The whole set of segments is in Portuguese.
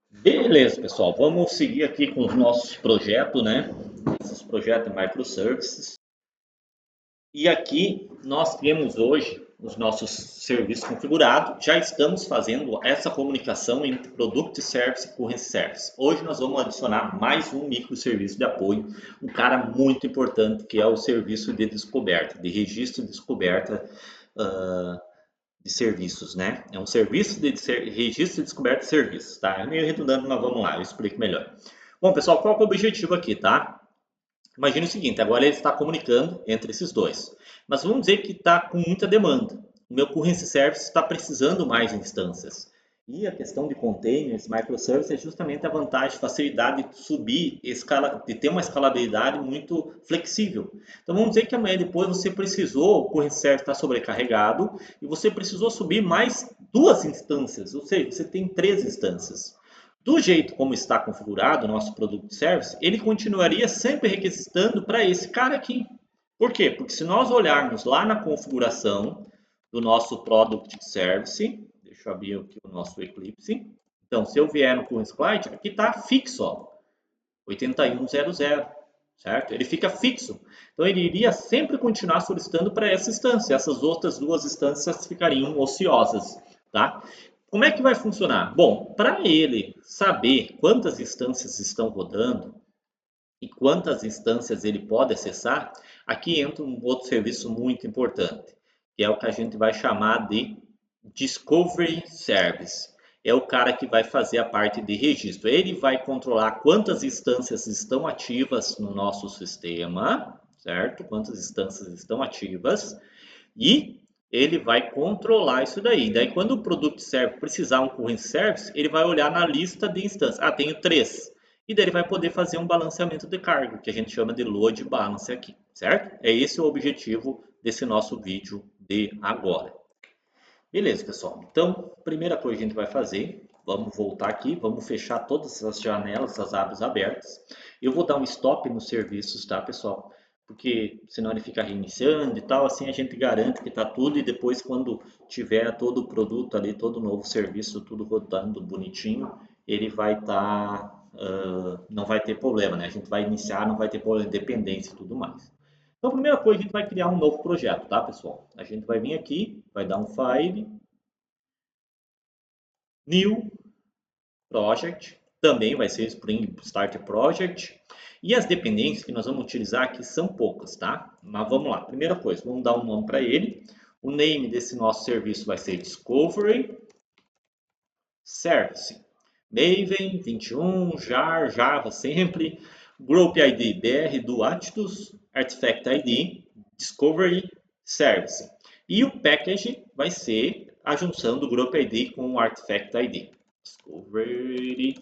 Beleza, pessoal. Vamos seguir aqui com os nossos projetos, né? Esses projetos microservices. E aqui nós temos hoje os nossos serviços configurados. Já estamos fazendo essa comunicação entre Product Service e Currency Service. Hoje nós vamos adicionar mais um microserviço de apoio, um cara muito importante que é o serviço de descoberta, de registro de descoberta de serviços, né? É um serviço de registro e descoberta de serviços, tá? É meio redundante, mas vamos lá, eu explico melhor. Bom, pessoal, qual é o objetivo aqui, tá? Imagine o seguinte, agora ele está comunicando entre esses dois. Mas vamos dizer que está com muita demanda. O meu currency service está precisando mais instâncias. E a questão de containers, microservices, é justamente a vantagem, facilidade de subir, de ter uma escalabilidade muito flexível. Então vamos dizer que amanhã depois você precisou, o currency service está sobrecarregado, e você precisou subir mais duas instâncias, ou seja, você tem três instâncias. Do jeito como está configurado o nosso Product Service, ele continuaria sempre requisitando para esse cara aqui. Por quê? Porque se nós olharmos lá na configuração do nosso Product Service, deixa eu abrir aqui o nosso Eclipse. Então, se eu vier no Currency Client, aqui está fixo, ó, 8100, certo? Ele fica fixo. Então, ele iria sempre continuar solicitando para essa instância. Essas outras duas instâncias ficariam ociosas, tá? Como é que vai funcionar? Bom, para ele saber quantas instâncias estão rodando e quantas instâncias ele pode acessar, aqui entra um outro serviço muito importante, que é o que a gente vai chamar de Discovery Service. É o cara que vai fazer a parte de registro. Ele vai controlar quantas instâncias estão ativas no nosso sistema, certo? Quantas instâncias estão ativas e ele vai controlar isso daí. Daí, quando o Product Service precisar um Currency Service, ele vai olhar na lista de instâncias. Ah, tenho três. E daí ele vai poder fazer um balanceamento de carga, que a gente chama de load balance aqui, certo? É esse o objetivo desse nosso vídeo de agora. Beleza, pessoal. Então, primeira coisa que a gente vai fazer, vamos voltar aqui, vamos fechar todas as janelas, essas abas abertas. Eu vou dar um stop nos serviços, tá, pessoal? Porque senão ele fica reiniciando e tal, assim a gente garante que está tudo e depois quando tiver todo o produto ali, todo o novo serviço, tudo rodando bonitinho, ele vai estar, não vai ter problema, né? A gente vai iniciar, não vai ter problema de dependência e tudo mais. Então, a primeira coisa, a gente vai criar um novo projeto, tá, pessoal? A gente vai vir aqui, vai dar um File, New Project, também vai ser Spring Start Project. E as dependências que nós vamos utilizar aqui são poucas, tá? Mas vamos lá. Primeira coisa, vamos dar um nome para ele. O name desse nosso serviço vai ser Discovery Service. Maven 21, JAR, Java sempre, Group ID BR do Atlas, Artifact ID, Discovery Service. E o package vai ser a junção do Group ID com o Artifact ID. Discovery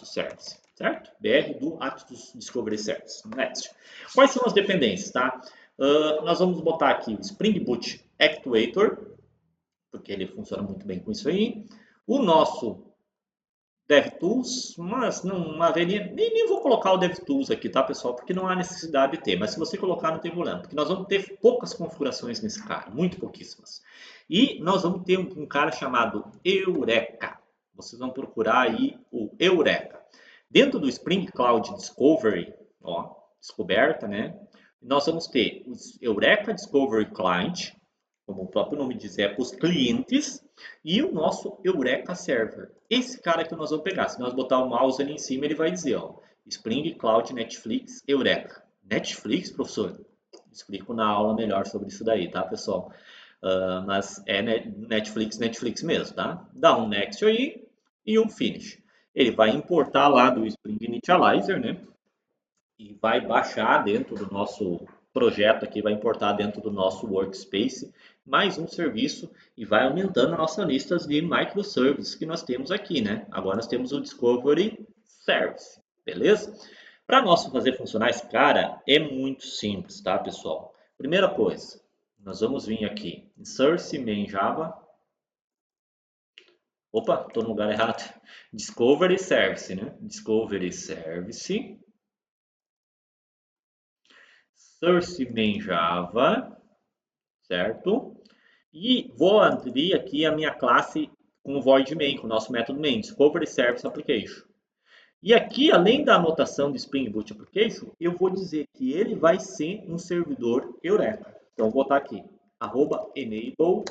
Service, certo? BR do Atlas Discovery Service. Next. Quais são as dependências, tá? Nós vamos botar aqui o Spring Boot Actuator, porque ele funciona muito bem com isso aí. O nosso DevTools, mas não haveria, nem vou colocar o DevTools aqui, tá, pessoal? Porque não há necessidade de ter, mas se você colocar não tem problema, porque nós vamos ter poucas configurações nesse cara, muito pouquíssimas. E nós vamos ter um cara chamado Eureka. Vocês vão procurar aí o Eureka. Dentro do Spring Cloud Discovery, ó, descoberta, né? Nós vamos ter o Eureka Discovery Client, como o próprio nome diz, é para os clientes, e o nosso Eureka Server. Esse cara que nós vamos pegar, se nós botar o mouse ali em cima, ele vai dizer, ó, Spring Cloud Netflix Eureka. Netflix, professor? Explico na aula melhor sobre isso daí, tá, pessoal? Mas é Netflix mesmo, tá? Dá um Next aí e um Finish. Ele vai importar lá do Spring Initializer, né? E vai baixar dentro do nosso projeto aqui, vai importar dentro do nosso workspace mais um serviço e vai aumentando a nossa lista de microservices que nós temos aqui, né? Agora nós temos o Discovery Service, beleza? Para nós fazer funcionar esse cara é muito simples, tá, pessoal? Primeira coisa, nós vamos vir aqui em Source Main Java. Opa, estou no lugar errado. Discovery Service, né? Discovery Service. Source Main Java, certo? E vou abrir aqui a minha classe com o void main, com o nosso método main, Discovery Service Application. E aqui, além da anotação de Spring Boot Application, eu vou dizer que ele vai ser um servidor Eureka. Então, vou botar aqui, @enable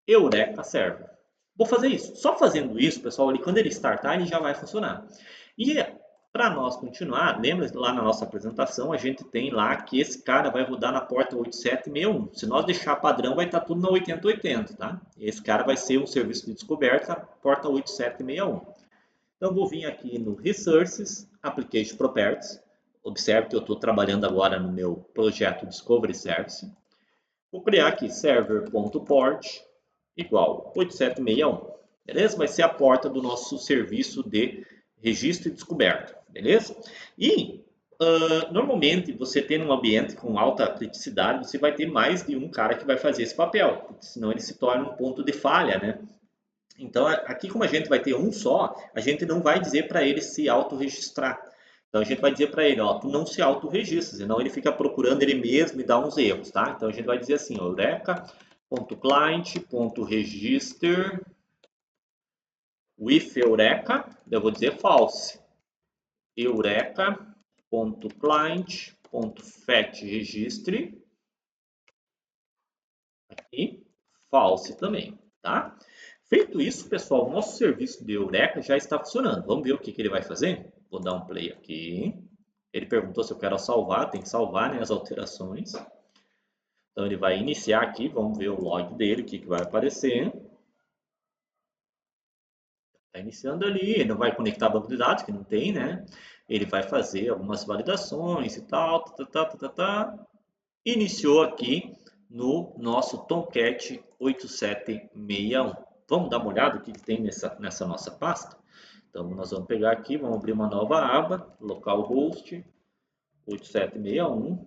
Eureka Server. Vou fazer isso. Só fazendo isso, pessoal, quando ele startar, ele já vai funcionar. E para nós continuar, lembra lá na nossa apresentação, a gente tem lá que esse cara vai rodar na porta 8761. Se nós deixar padrão, vai estar tudo na 8080, tá? Esse cara vai ser um serviço de descoberta, porta 8761. Então, vou vir aqui no Resources, Application Properties. Observe que eu estou trabalhando agora no meu projeto Discovery Service. Vou criar aqui server.port igual 8761. Beleza? Vai ser a porta do nosso serviço de registro e descoberta. Beleza? E, normalmente, você tendo um ambiente com alta criticidade, você vai ter mais de um cara que vai fazer esse papel. Porque senão ele se torna um ponto de falha, né? Então, aqui como a gente vai ter um só, a gente não vai dizer para ele se autorregistrar. Então, a gente vai dizer para ele, ó, tu não se autorregistra, senão ele fica procurando ele mesmo e dá uns erros, tá? Então, a gente vai dizer assim, ó, eureka.client.register with Eureka, eu vou dizer false. Eureka.client.fetchRegistre, aqui, false também, tá? Feito isso, pessoal, o nosso serviço de Eureka já está funcionando. Vamos ver o que ele vai fazer? Vou dar um play aqui. Ele perguntou se eu quero salvar, tem que salvar, né, as alterações. Então ele vai iniciar aqui, vamos ver o log dele, o que vai aparecer. Está iniciando ali, ele não vai conectar banco de dados, que não tem, né? Ele vai fazer algumas validações e tal, Iniciou aqui no nosso Tomcat 8761. Vamos dar uma olhada o que tem nessa nossa pasta? Então, nós vamos pegar aqui, vamos abrir uma nova aba, localhost 8761.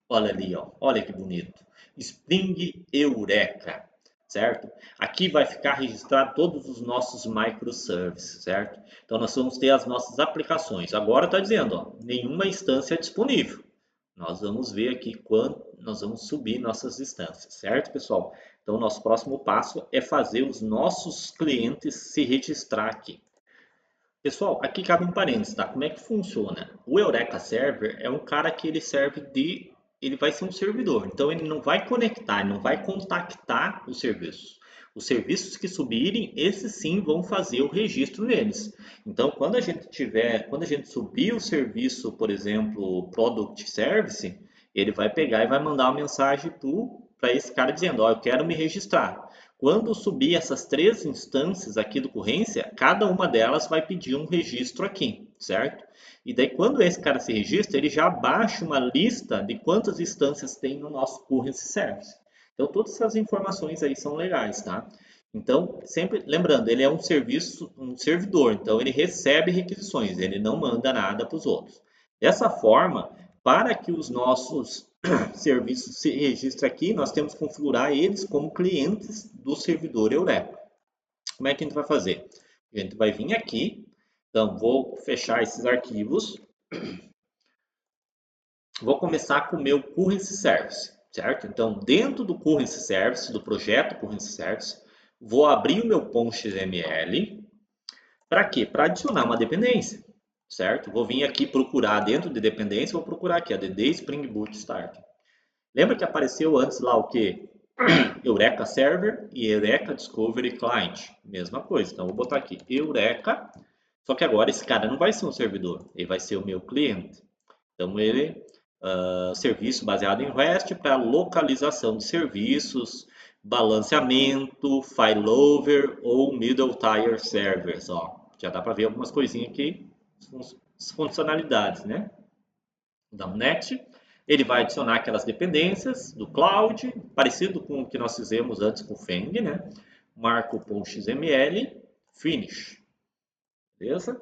Olha ali, ó, olha que bonito. Spring Eureka, certo? Aqui vai ficar registrado todos os nossos microservices, certo? Então, nós vamos ter as nossas aplicações. Agora está dizendo, ó, nenhuma instância disponível. Nós vamos ver aqui quando nós vamos subir nossas instâncias, certo, pessoal? Então, nosso próximo passo é fazer os nossos clientes se registrar aqui. Pessoal, aqui cabe um parênteses, tá? Como é que funciona? O Eureka Server é um cara que ele vai ser um servidor, então ele não vai conectar, não vai contactar os serviços. Os serviços que subirem, esses sim vão fazer o registro neles. Então, quando a gente subir o serviço, por exemplo, Product Service, ele vai pegar e vai mandar uma mensagem para esse cara dizendo, ó, eu quero me registrar. Quando subir essas 3 instâncias aqui do ocorrência, cada uma delas vai pedir um registro aqui, certo? E daí, quando esse cara se registra, ele já baixa uma lista de quantas instâncias tem no nosso Currency Service. Então, todas essas informações aí são legais, tá? Então, sempre lembrando, ele é um servidor, então ele recebe requisições, ele não manda nada para os outros. Dessa forma, para que os nossos serviços se registrem aqui, nós temos que configurar eles como clientes do servidor Eureka. Como é que a gente vai fazer? A gente vai vir aqui, então vou fechar esses arquivos, vou começar com o meu Currency Service, certo? Então, dentro do Currency Service, do projeto Currency Service, vou abrir o meu .xml, para quê? Para adicionar uma dependência, certo? Vou vir aqui procurar dentro de dependência, vou procurar aqui a DD Spring Boot Start. Lembra que apareceu antes lá o que? Eureka Server e Eureka Discovery Client. Mesma coisa. Então, vou botar aqui Eureka. Só que agora esse cara não vai ser um servidor. Ele vai ser o meu cliente. Então, ele serviço baseado em REST para localização de serviços, balanceamento, failover ou middle tier servers. Ó, já dá para ver algumas coisinhas aqui, funcionalidades, né? Dá um next. Ele vai adicionar aquelas dependências do cloud, parecido com o que nós fizemos antes com o Feng, né? Marco.xml, finish. Beleza?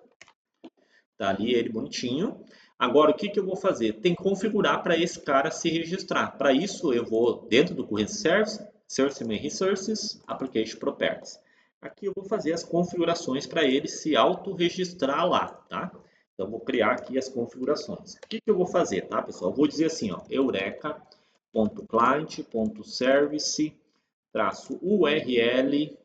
Tá ali ele bonitinho. Agora, o que eu vou fazer? Tem que configurar para esse cara se registrar. Para isso, eu vou dentro do Currency Service, Service Main Resources, Application Properties. Aqui eu vou fazer as configurações para ele se auto-registrar lá, tá? Então, vou criar aqui as configurações. O que eu vou fazer, tá, pessoal? Eu vou dizer assim, ó, eureka.client.service-url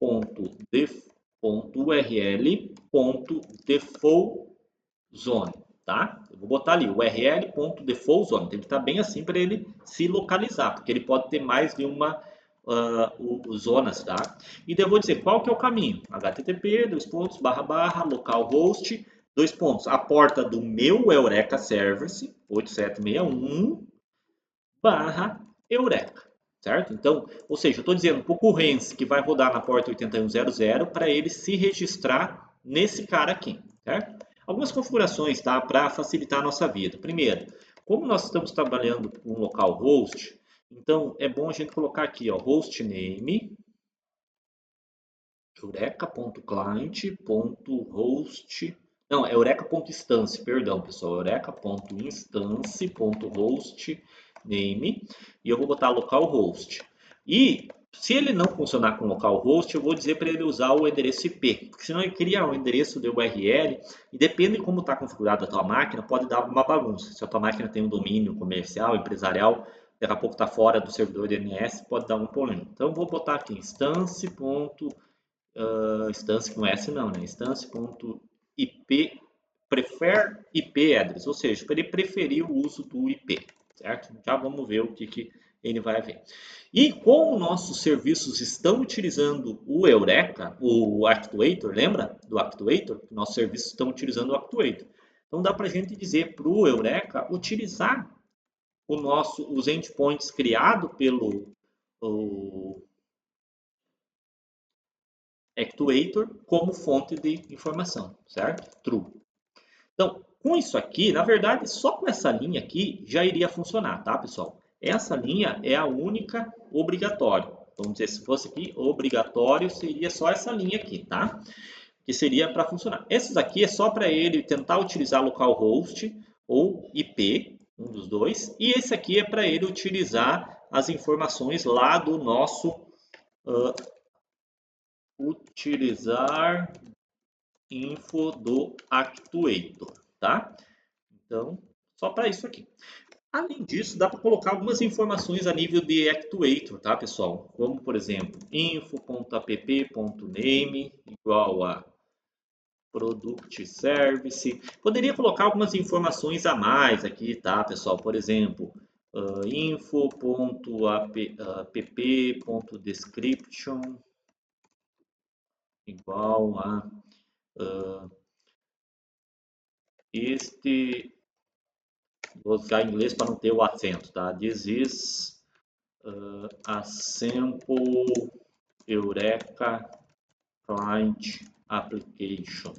url.default.zone, tá? Eu vou botar ali url.default.zone, tem que estar bem assim para ele se localizar, porque ele pode ter mais de uma zonas, tá? E daí eu vou dizer qual que é o caminho: http localhost a porta do meu Eureka Service 8761/Eureka, certo? Então, ou seja, eu estou dizendo para o Currens que vai rodar na porta 8100 para ele se registrar nesse cara aqui, certo? Algumas configurações, tá? Para facilitar a nossa vida. Primeiro, como nós estamos trabalhando com localhost, então é bom a gente colocar aqui, ó, hostname eureka.client.host. Não, é eureka.instance, perdão, pessoal. Eureka.instance.hostname. E eu vou botar localhost. E se ele não funcionar com localhost, eu vou dizer para ele usar o endereço IP. Porque senão ele cria um endereço de URL e depende de como está configurada a tua máquina, pode dar uma bagunça. Se a tua máquina tem um domínio comercial, empresarial, daqui a pouco está fora do servidor DNS, pode dar um problema. Então, eu vou botar aqui instance com S não, né? Instance.ip prefer IP address, ou seja, para ele preferir o uso do IP, certo? Já vamos ver o que ele vai ver. E como nossos serviços estão utilizando o Eureka, o Actuator, lembra do Actuator? Nossos serviços estão utilizando o Actuator. Então dá para a gente dizer para o Eureka utilizar os endpoints criados pelo Actuator como fonte de informação, certo? True. Então, com isso aqui, na verdade, só com essa linha aqui já iria funcionar, tá, pessoal? Essa linha é a única obrigatória. Vamos dizer, se fosse aqui, obrigatório seria só essa linha aqui, tá? Que seria para funcionar. Esses aqui é só para ele tentar utilizar localhost ou IP, um dos dois. E esse aqui é para ele utilizar as informações lá do nosso utilizar info do Actuator, tá? Então, só para isso aqui. Além disso, dá para colocar algumas informações a nível de Actuator, tá, pessoal? Como, por exemplo, info.app.name igual a Product Service. Poderia colocar algumas informações a mais aqui, tá, pessoal? Por exemplo, info.app.description igual a vou usar em inglês para não ter o acento, tá? This is a sample Eureka Client Application.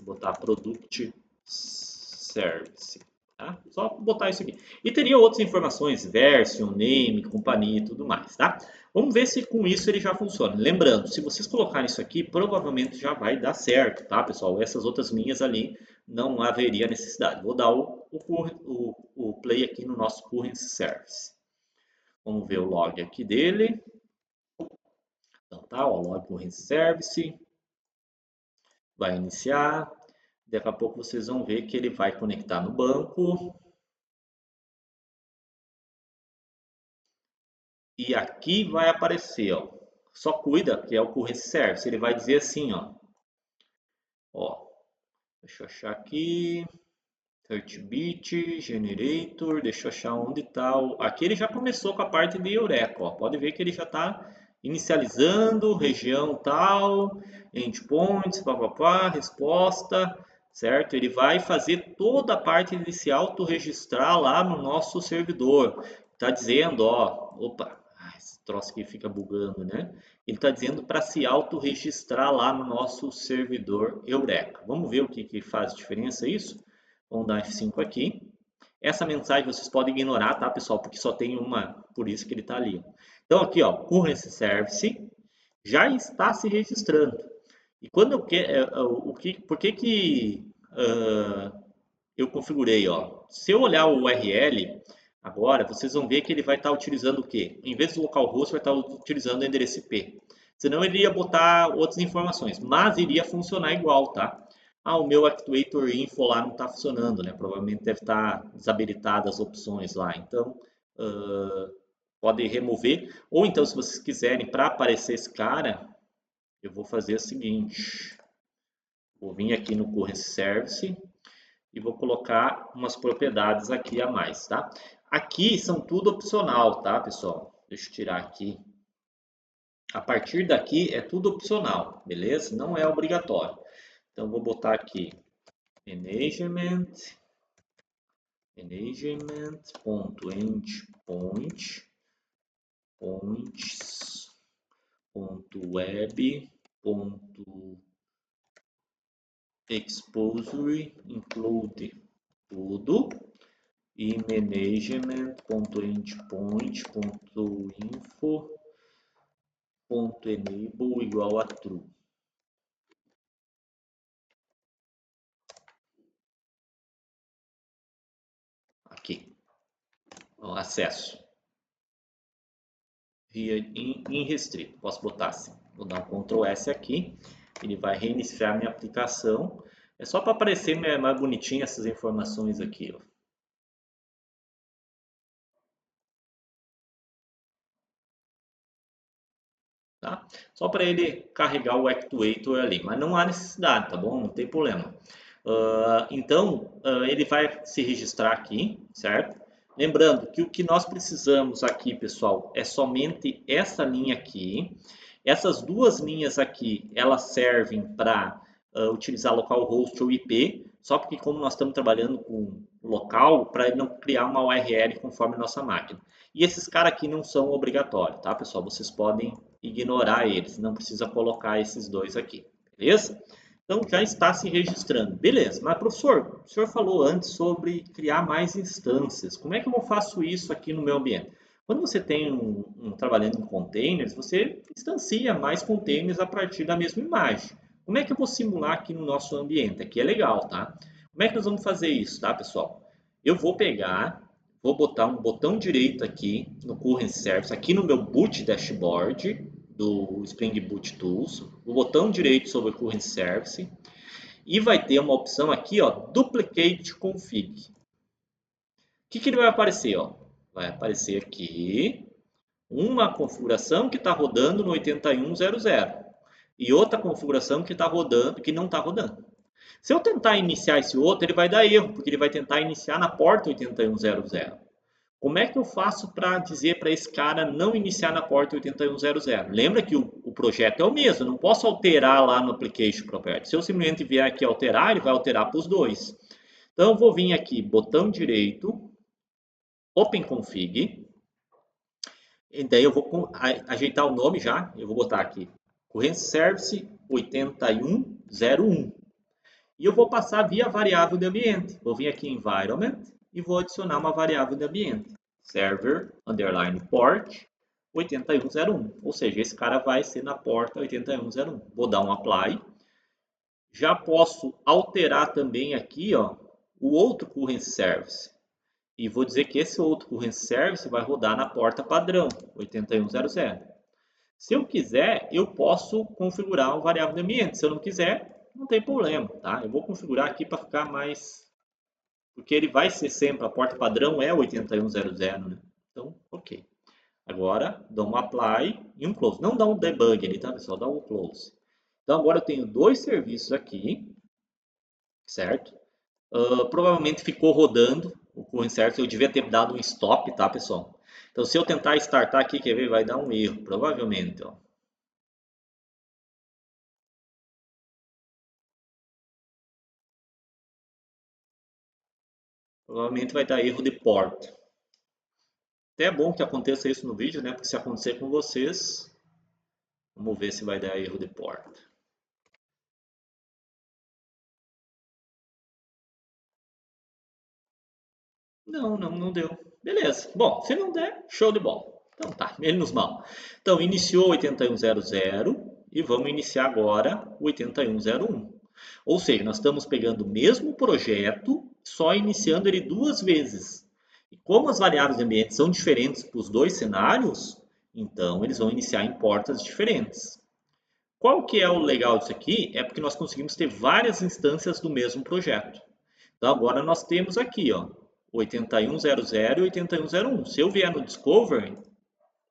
Vou botar Product Service. Tá? Só botar isso aqui. E teria outras informações, version, name, companhia e tudo mais, tá? Vamos ver se com isso ele já funciona. Lembrando, se vocês colocarem isso aqui, provavelmente já vai dar certo, tá, pessoal? Essas outras linhas ali não haveria necessidade. Vou dar o play aqui no nosso Current Service. Vamos ver o log aqui dele. Então tá, o log Current Service. Vai iniciar. Daqui a pouco vocês vão ver que ele vai conectar no banco. E aqui vai aparecer, ó. Só cuida que é o Current Service. Ele vai dizer assim, ó. Deixa eu achar aqui. 30-bit, generator, deixa eu achar onde está. Aqui ele já começou com a parte de Eureka, ó. Pode ver que ele já está inicializando, região tal, endpoints, papapá, resposta, certo? Ele vai fazer toda a parte de se autorregistrar lá no nosso servidor. Está dizendo, ó, opa, esse troço aqui fica bugando, né? Ele está dizendo para se autorregistrar lá no nosso servidor Eureka. Vamos ver o que faz diferença isso? Vamos dar F5 aqui. Essa mensagem vocês podem ignorar, tá, pessoal? Porque só tem uma, por isso que ele está ali. Então, aqui, ó, Current Service já está se registrando. E quando eu quero, por que eu configurei, ó? Se eu olhar o URL agora, vocês vão ver que ele vai estar utilizando o quê? Em vez do localhost, vai estar utilizando o endereço IP. Senão ele ia botar outras informações, mas iria funcionar igual, tá? Ah, o meu Actuator Info lá não está funcionando, né? Provavelmente deve estar desabilitadas as opções lá. Então, pode remover. Ou então, se vocês quiserem, para aparecer esse cara, eu vou fazer o seguinte. Vou vir aqui no Current Service e vou colocar umas propriedades aqui a mais, tá? Aqui são tudo opcional, tá, pessoal? Deixa eu tirar aqui. A partir daqui é tudo opcional, beleza? Não é obrigatório. Então, vou botar aqui management.endpoints.web.exposure include tudo e management.endpoint.info.enable igual a true. Aqui, o acesso via irrestrito. Posso botar assim. Vou dar um Ctrl S aqui. Ele vai reiniciar minha aplicação. É só para aparecer mais bonitinho essas informações aqui, ó. Tá? Só para ele carregar o actuator ali, mas não há necessidade, tá bom? Não tem problema. Então, ele vai se registrar aqui, certo? Lembrando que o que nós precisamos aqui, pessoal, é somente essa linha aqui. Essas duas linhas aqui, elas servem para utilizar localhost ou IP, só porque como nós estamos trabalhando com local, para ele não criar uma URL conforme a nossa máquina. E esses caras aqui não são obrigatórios, tá, pessoal? Vocês podem ignorar eles, não precisa colocar esses dois aqui, beleza? Então já está se registrando, beleza. Mas professor, o senhor falou antes sobre criar mais instâncias. Como é que eu faço isso aqui no meu ambiente? Quando você tem trabalhando em containers, você instancia mais containers a partir da mesma imagem. Como é que eu vou simular aqui no nosso ambiente? Aqui é legal, tá? Como é que nós vamos fazer isso, tá, pessoal? Eu vou pegar, vou botar um botão direito aqui no Current Service, aqui no meu boot dashboard do Spring Boot Tools, o botão direito sobre o Current Service e vai ter uma opção aqui, ó, Duplicate Config. O que ele vai aparecer, ó? Vai aparecer aqui uma configuração que está rodando no 8100 e outra configuração que está rodando, que não está rodando. Se eu tentar iniciar esse outro, ele vai dar erro, porque ele vai tentar iniciar na porta 8100. Como é que eu faço para dizer para esse cara não iniciar na porta 8100? Lembra que o projeto é o mesmo, eu não posso alterar lá no Application Property. Se eu simplesmente vier aqui alterar, ele vai alterar para os dois. Então eu vou vir aqui, botão direito, Open Config, e daí eu vou ajeitar o nome já, eu vou botar aqui, Current Service 8101. E eu vou passar via variável de ambiente. Vou vir aqui em Environment e vou adicionar uma variável de ambiente. Server, underline port, 8101. Ou seja, esse cara vai ser na porta 8101. Vou dar um Apply. Já posso alterar também aqui, ó, o outro Current Service. E vou dizer que esse outro Current Service vai rodar na porta padrão, 8100. Se eu quiser, eu posso configurar uma variável de ambiente. Se eu não quiser, não tem problema, tá? Eu vou configurar aqui para ficar mais... Porque ele vai ser sempre, a porta padrão é 8100, né? Então, ok. Agora, dá um apply e um close. Não dá um debug ali, tá, pessoal? Dá um close. Então, agora eu tenho dois serviços aqui, certo? Provavelmente ficou rodando o Current Service. Eu devia ter dado um stop, tá, pessoal? Então, se eu tentar startar aqui, quer ver, vai dar um erro, provavelmente, ó. Provavelmente vai dar erro de porta. Até é bom que aconteça isso no vídeo, né? Porque se acontecer com vocês, vamos ver se vai dar erro de porta. Não deu. Beleza. Bom, se não der, show de bola. Então tá, menos mal. Então, iniciou 8100 e vamos iniciar agora o 8101. Ou seja, nós estamos pegando o mesmo projeto, só iniciando ele duas vezes. E como as variáveis de ambiente são diferentes para os dois cenários, então eles vão iniciar em portas diferentes. Qual que é o legal disso aqui? É porque nós conseguimos ter várias instâncias do mesmo projeto. Então agora nós temos aqui, ó, 8100 e 8101. Se eu vier no Discovery,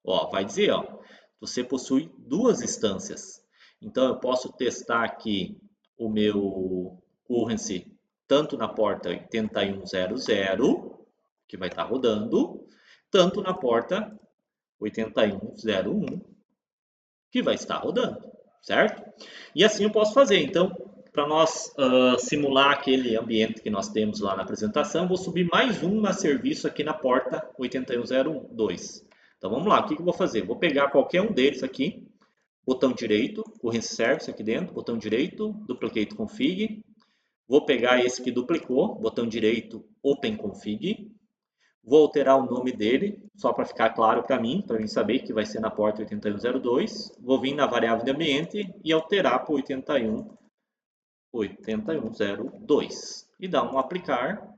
ó, vai dizer, ó, você possui duas instâncias. Então, eu posso testar aqui o meu currency tanto na porta 8100, que vai estar rodando, tanto na porta 8101, que vai estar rodando, certo? E assim eu posso fazer. Então, para nós simular aquele ambiente que nós temos lá na apresentação, vou subir mais um serviço aqui na porta 8102. Então vamos lá, o que eu vou fazer? Vou pegar qualquer um deles aqui, botão direito, Currency Service aqui dentro, botão direito, Duplicate Config. Vou pegar esse que duplicou, botão direito, Open Config. Vou alterar o nome dele, só para ficar claro para mim saber que vai ser na porta 8102. Vou vir na variável de ambiente e alterar para 8102. E dar um aplicar,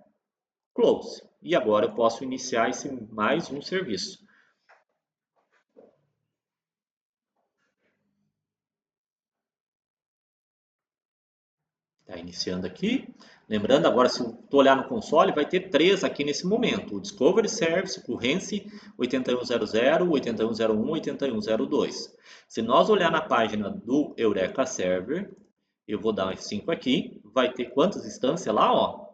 close. E agora eu posso iniciar esse mais um serviço. Está iniciando aqui. Lembrando agora, se tu olhar no console, vai ter 3 aqui nesse momento. O Discovery Service, Currency 8100, 8101, 8102. Se nós olhar na página do Eureka Server, eu vou dar um F5 aqui, vai ter quantas instâncias lá? Ó?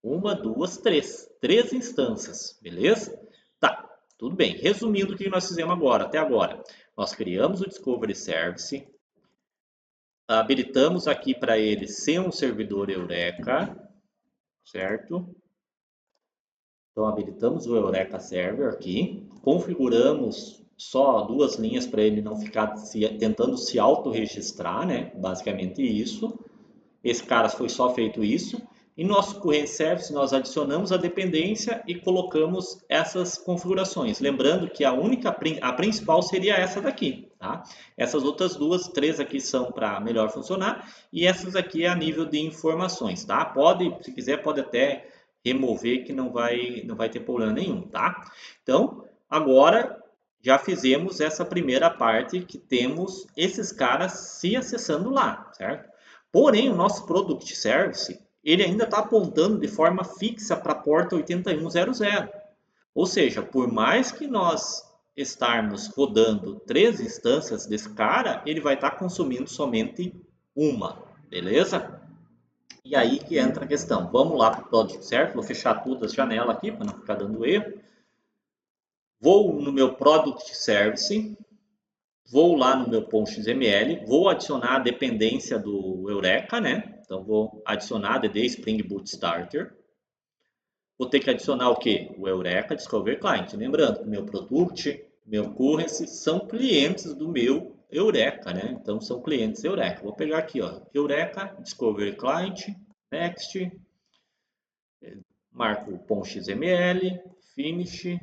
1, 2, 3. 3 instâncias, beleza? Tá, tudo bem. Resumindo o que nós fizemos agora, até agora. Nós criamos o Discovery Service, habilitamos aqui para ele ser um servidor Eureka, certo? Então, habilitamos o Eureka Server aqui, configuramos só 2 linhas para ele não ficar tentando se auto-registrar, né? Basicamente isso. Esse cara foi só feito isso. Em nosso Current Service, nós adicionamos a dependência e colocamos essas configurações. Lembrando que a principal seria essa daqui. Tá? Essas outras 2, 3 aqui são para melhor funcionar. E essas aqui é a nível de informações. Tá? Pode, se quiser, pode até remover que não vai ter problema nenhum. Tá? Então, agora já fizemos essa primeira parte que temos esses caras se acessando lá, certo? Porém, o nosso Product Service, ele ainda está apontando de forma fixa para a porta 8100. Ou seja, por mais que nós estarmos rodando 3 instâncias desse cara, ele vai estar consumindo somente uma, beleza? E aí que entra a questão. Vamos lá para o Product Service, vou fechar todas as janelas aqui para não ficar dando erro. Vou no meu Product Service, vou lá no meu ponto.xml, vou adicionar a dependência do Eureka, né? Então, vou adicionar DD Spring Boot Starter. Vou ter que adicionar o quê? O Eureka Discover Client. Lembrando que meu Product, meu Currency são clientes do meu Eureka, né? Então, são clientes Eureka. Vou pegar aqui, ó, Eureka Discover Client, Next, marco o ponto.xml, Finish.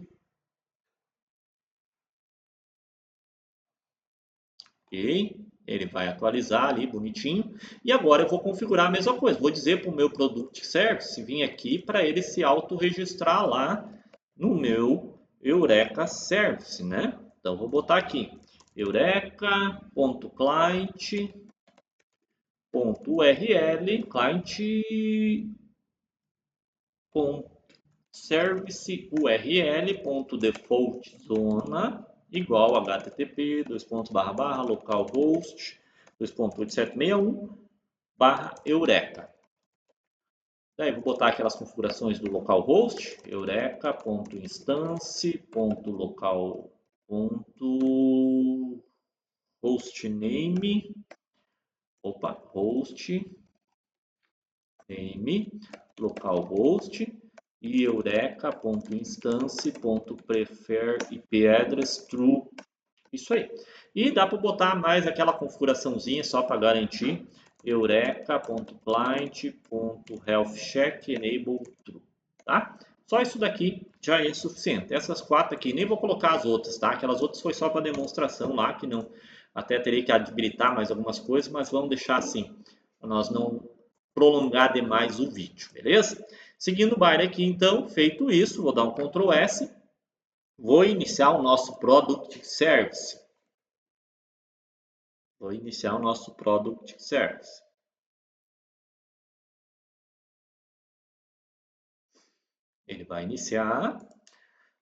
Ok? Ele vai atualizar ali bonitinho. E agora eu vou configurar a mesma coisa. Vou dizer para o meu Product Service vir aqui para ele se auto-registrar lá no meu Eureka Service, né? Então vou botar aqui eureka.client.url client.service url.default.zona igual http localhost 2.8761/eureka. Daí vou botar aquelas configurações do localhost, eureka.instance.local.hostname, hostname, localhost e eureka.instance.prefer IP address true. Isso aí. E dá para botar mais aquela configuraçãozinha só para garantir. Eureka.client.healthcheck enable true. Tá? Só isso daqui já é suficiente. Essas 4 aqui, nem vou colocar as outras, tá? Aquelas outras foi só para demonstração lá, que não, até teria que habilitar mais algumas coisas, mas vamos deixar assim, para nós não prolongar demais o vídeo, beleza? Seguindo o baile aqui, então, feito isso, vou dar um Ctrl S, vou iniciar o nosso Product Service. Vou iniciar o nosso Product Service. Ele vai iniciar.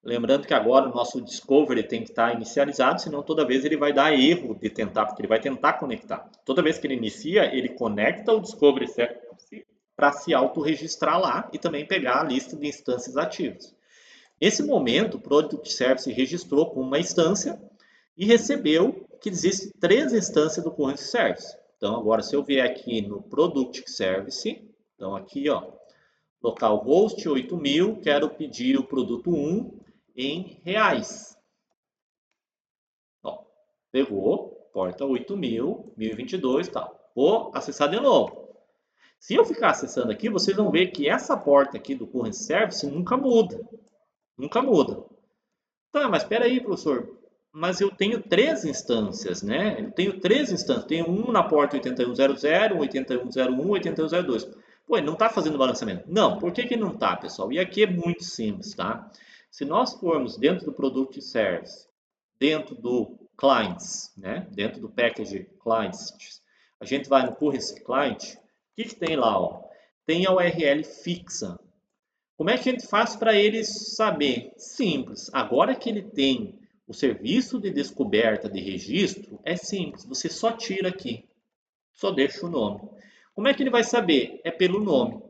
Lembrando que agora o nosso Discovery tem que estar inicializado, senão toda vez ele vai dar erro de tentar, porque ele vai tentar conectar. Toda vez que ele inicia, ele conecta o Discovery Service para se autorregistrar lá e também pegar a lista de instâncias ativas. Nesse momento, o Product Service registrou com uma instância e recebeu que existem 3 instâncias do Current Service. Então, agora, se eu vier aqui no Product Service, então aqui, ó, localhost 8000, quero pedir o produto 1 em reais. Ó, pegou, porta 8000, 1022 e tal. Vou acessar de novo. Se eu ficar acessando aqui, vocês vão ver que essa porta aqui do Current Service nunca muda. Nunca muda. Tá, mas espera aí, professor. Mas eu tenho 3 instâncias, né? Eu tenho 3 instâncias. Tenho um na porta 8100, 8101, 8102. Pô, ele não está fazendo balanceamento. Não, por que não está, pessoal? E aqui é muito simples, tá? Se nós formos dentro do Product Service, dentro do Clients, né? Dentro do Package Clients, a gente vai no Currency Client, o que tem lá, ó? Tem a URL fixa. Como é que a gente faz para ele saber? Simples. Agora que ele tem o serviço de descoberta de registro, é simples. Você só tira aqui. Só deixa o nome. Como é que ele vai saber? É pelo nome.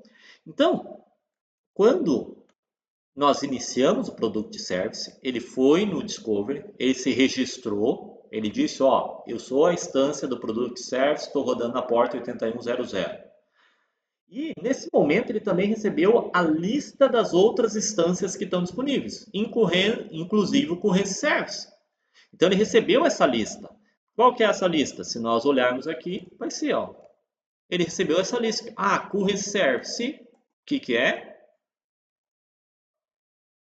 Então, quando nós iniciamos o Product Service, ele foi no Discovery, ele se registrou, ele disse, ó, eu sou a instância do Product Service, estou rodando na porta 8100. E nesse momento ele também recebeu a lista das outras instâncias que estão disponíveis, inclusive o Current Service. Então ele recebeu essa lista. Qual que é essa lista? Se nós olharmos aqui, vai ser, ó. Ele recebeu essa lista. Ah, Current Service, o que é?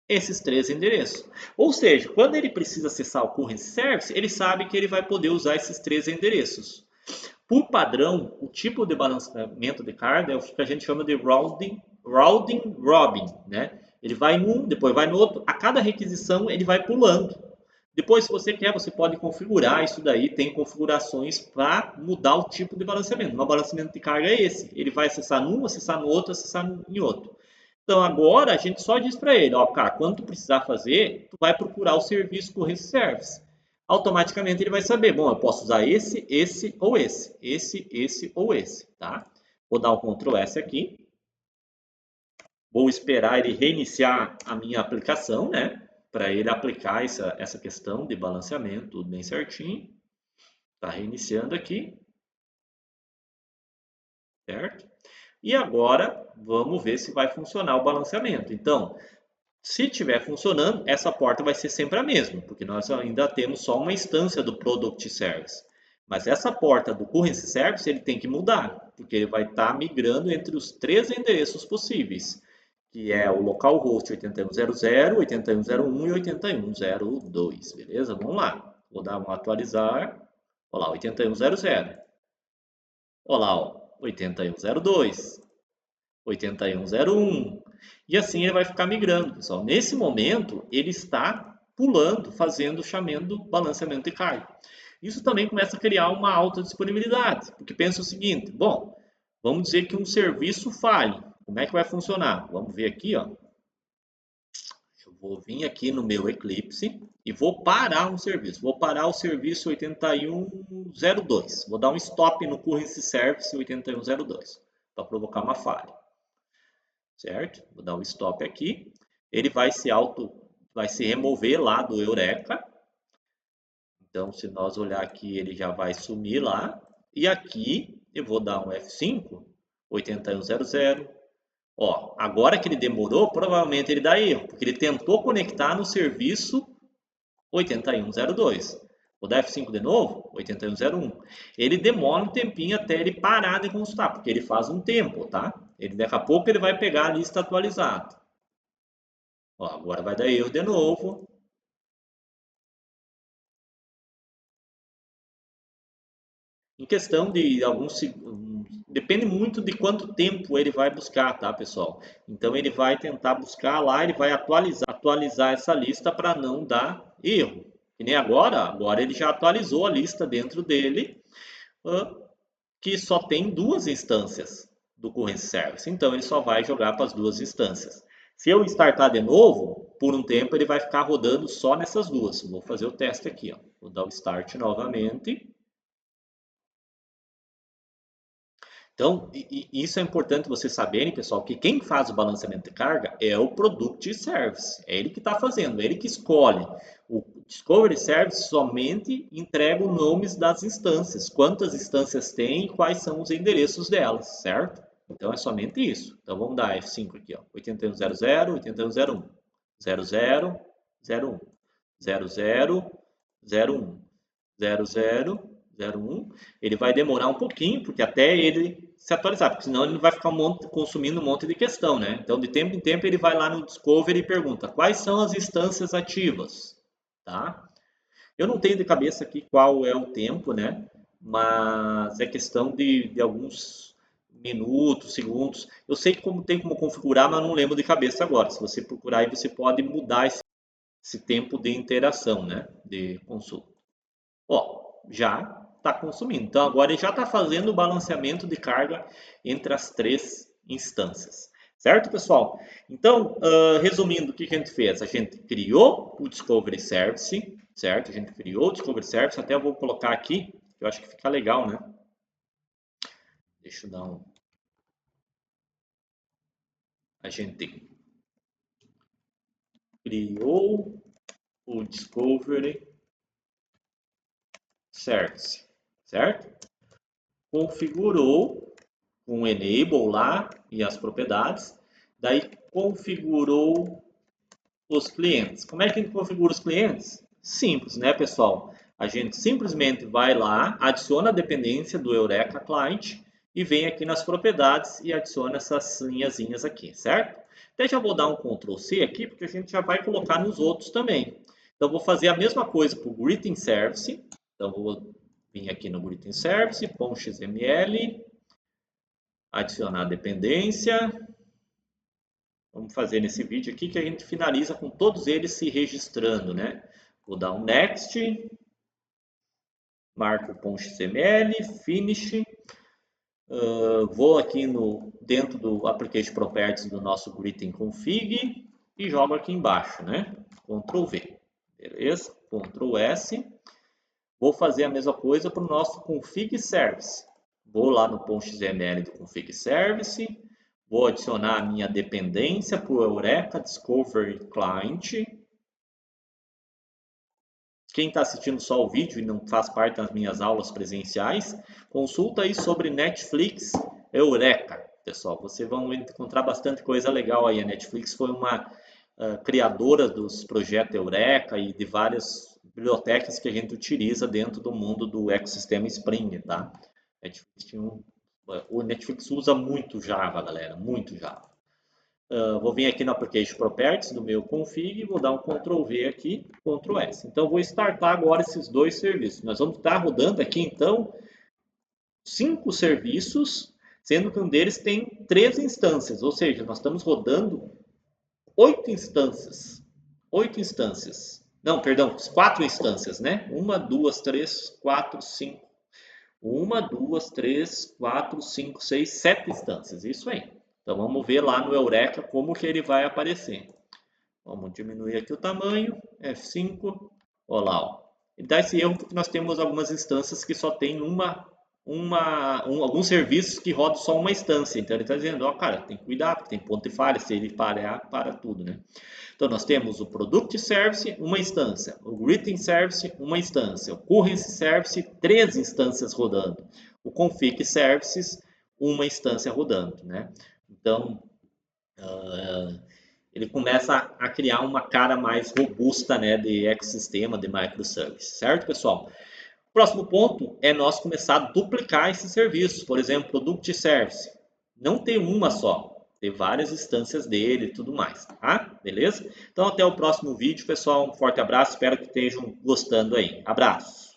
Esses 3 endereços. Ou seja, quando ele precisa acessar o Current Service, ele sabe que ele vai poder usar esses 3 endereços. Por padrão, o tipo de balanceamento de carga é o que a gente chama de rounding robin, né? Ele vai em um, depois vai no outro. A cada requisição ele vai pulando. Depois, se você quer, você pode configurar isso daí. Tem configurações para mudar o tipo de balanceamento. O balanceamento de carga é esse. Ele vai acessar num, acessar no outro, acessar em outro. Então agora a gente só diz para ele, ó, cara, quando tu precisar fazer, tu vai procurar o serviço Current Service. Automaticamente ele vai saber, bom, eu posso usar esse, esse ou esse, esse ou esse, tá? Vou dar o Ctrl S aqui. Vou esperar ele reiniciar a minha aplicação, né? Para ele aplicar essa questão de balanceamento, tudo bem certinho. Está reiniciando aqui. Certo? E agora, vamos ver se vai funcionar o balanceamento. Então, se estiver funcionando, essa porta vai ser sempre a mesma, porque nós ainda temos só uma instância do Product Service. Mas essa porta do Currency Service ele tem que mudar, porque ele vai estar migrando entre os 3 endereços possíveis, que é o localhost 8100, 8101 e 8102, beleza? Vamos lá. Vou dar um atualizar. Olha lá, 8100. Olha lá, ó, 8102, 8101. E assim ele vai ficar migrando, pessoal. Nesse momento, ele está pulando, fazendo o chamado do balanceamento de carga. Isso também começa a criar uma alta disponibilidade, porque pensa o seguinte, bom, vamos dizer que um serviço falhe. Como é que vai funcionar? Vamos ver aqui, ó. Eu vou vir aqui no meu Eclipse e vou parar um serviço. Vou parar o serviço 8102. Vou dar um stop no Currency Service 8102 para provocar uma falha. Certo? Vou dar um stop aqui. Ele vai se remover lá do Eureka. Então, se nós olhar aqui, ele já vai sumir lá. E aqui eu vou dar um F5, 8100. Ó, agora que ele demorou, provavelmente ele dá erro, porque ele tentou conectar no serviço 8102. Vou dar F5 de novo, 8101. Ele demora um tempinho até ele parar de consultar, porque ele faz um tempo, tá? Daqui a pouco ele vai pegar a lista atualizada. Ó, agora vai dar erro de novo. Em questão de alguns segundos, depende muito de quanto tempo ele vai buscar, tá, pessoal? Então ele vai tentar buscar lá, ele vai atualizar essa lista para não dar erro. E nem agora ele já atualizou a lista dentro dele, que só tem 2 instâncias do Current Service. Então ele só vai jogar para as 2 instâncias. Se eu startar de novo, por um tempo ele vai ficar rodando só nessas duas. Vou fazer o teste aqui, ó. Vou dar o Start novamente. Então, isso é importante vocês saberem, pessoal, que quem faz o balanceamento de carga é o Product Service. É ele que está fazendo, é ele que escolhe. O Discovery Service somente entrega os nomes das instâncias, quantas instâncias tem e quais são os endereços delas, certo? Então, é somente isso. Então, vamos dar F5 aqui, ó. 8100, 8101, 00, 01, 00, 01, 00, 01, ele vai demorar um pouquinho, porque até ele se atualizar, porque senão ele vai ficar consumindo um monte de questão, né? Então, de tempo em tempo, ele vai lá no Discovery e pergunta quais são as instâncias ativas, tá? Eu não tenho de cabeça aqui qual é o tempo, né? Mas é questão de alguns minutos, segundos. Eu sei que tem como configurar, mas não lembro de cabeça agora. Se você procurar aí, você pode mudar esse tempo de interação, né? De consulta. Ó, já está consumindo. Então, agora ele já está fazendo o balanceamento de carga entre as três instâncias. Certo, pessoal? Então, resumindo, o que a gente fez? A gente criou o Discovery Service, certo? A gente criou o Discovery Service, até eu vou colocar aqui, que eu acho que fica legal, né? Deixa eu dar um... A gente criou o Discovery Service, certo? Configurou com o enable lá e as propriedades, daí configurou os clientes. Como é que a gente configura os clientes? Simples, né, pessoal? A gente simplesmente vai lá, adiciona a dependência do Eureka Client e vem aqui nas propriedades e adiciona essas linhazinhas aqui, certo? Até já vou dar um Ctrl C aqui, porque a gente já vai colocar nos outros também. Então, vou fazer a mesma coisa para o Greeting Service. Então, vou vir aqui no Greeting Service, .xml, adicionar dependência. Vamos fazer nesse vídeo aqui que a gente finaliza com todos eles se registrando, né? Vou dar um Next, marco o .xml, Finish. Vou aqui dentro do Application Properties do nosso Greeting Config e jogo aqui embaixo, né? Ctrl V, beleza? Ctrl S. Vou fazer a mesma coisa para o nosso Config Service. Vou lá no .xml do Config Service, vou adicionar a minha dependência para o Eureka Discovery Client. Quem está assistindo só o vídeo e não faz parte das minhas aulas presenciais, consulta aí sobre Netflix Eureka. Pessoal, vocês vão encontrar bastante coisa legal aí. A Netflix foi uma criadora dos projetos Eureka e de várias bibliotecas que a gente utiliza dentro do mundo do ecossistema Spring, tá? O Netflix usa muito Java, galera, muito Java. Vou vir aqui no Application Properties do meu config, vou dar um Ctrl V aqui, Ctrl S. Então, vou startar agora esses dois serviços. Nós vamos estar rodando aqui, então, 5 serviços, sendo que um deles tem 3 instâncias, ou seja, nós estamos rodando 8 instâncias. 8 instâncias. Não, perdão, 4 instâncias, né? 1, 2, 3, 4, 5. 1, 2, 3, 4, 5, 6, 7 instâncias. Isso aí. Então, vamos ver lá no Eureka como que ele vai aparecer. Vamos diminuir aqui o tamanho. F5. Olha lá. Ó. Ele dá esse erro porque nós temos algumas instâncias que só tem alguns serviços que rodam só uma instância. Então, ele está dizendo, ó, cara, tem que cuidar, porque tem ponto de falha. Se ele parar, para tudo, né? Então, nós temos o Product Service, uma instância. O Greeting Service, uma instância. O Currency Service, 3 instâncias rodando. O Config Services, uma instância rodando, né? Então, ele começa a criar uma cara mais robusta, né, de ecossistema, de microservice, certo, pessoal? O próximo ponto é nós começar a duplicar esses serviços, por exemplo, Product Service. Não ter uma só, ter várias instâncias dele e tudo mais, tá? Beleza? Então, até o próximo vídeo, pessoal. Um forte abraço, espero que estejam gostando aí. Abraço!